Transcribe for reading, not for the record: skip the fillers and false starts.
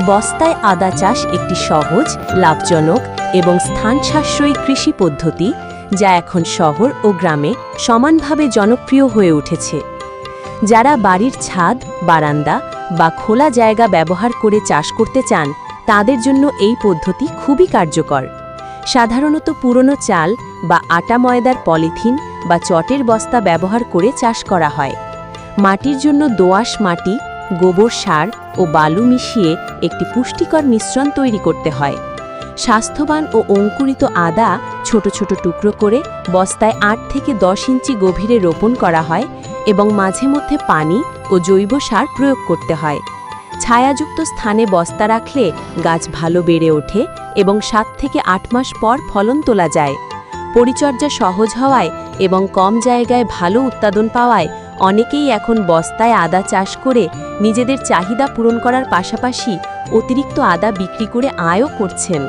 বস্তায় আদা চাষ একটি সহজ, লাভজনক এবং স্থান সাশ্রয়ী কৃষি পদ্ধতি, যা এখন শহর ও গ্রামে সমানভাবে জনপ্রিয় হয়ে উঠেছে। যারা বাড়ির ছাদ, বারান্দা বা খোলা জায়গা ব্যবহার করে চাষ করতে চান, তাদের জন্য এই পদ্ধতি খুবই কার্যকর। সাধারণত পুরনো চাল বা আটা ময়দার পলিথিন বা চটের বস্তা ব্যবহার করে চাষ করা হয়। মাটির জন্য দোআঁশ মাটি, গোবর সার ও বালু মিশিয়ে একটি পুষ্টিকর মিশ্রণ তৈরি করতে হয়। স্বাস্থ্যবান ও অঙ্কুরিত আদা ছোট ছোট টুকরো করে বস্তায় ৮ থেকে ১০ ইঞ্চি গভীরে রোপণ করা হয় এবং মাঝে মধ্যে পানি ও জৈব সার প্রয়োগ করতে হয়। ছায়াযুক্ত স্থানে বস্তা রাখলে গাছ ভালো বেড়ে ওঠে এবং ৭ থেকে ৮ মাস পর ফলন তোলা যায়। পরিচর্যা সহজ হওয়ায় এবং কম জায়গায় ভালো উৎপাদন পাওয়ায় অনেকেই এখন বস্তায় আদা চাষ করে নিজেদের চাহিদা পূরণ করার পাশাপাশি অতিরিক্ত আদা বিক্রি করে আয়ও করছেন।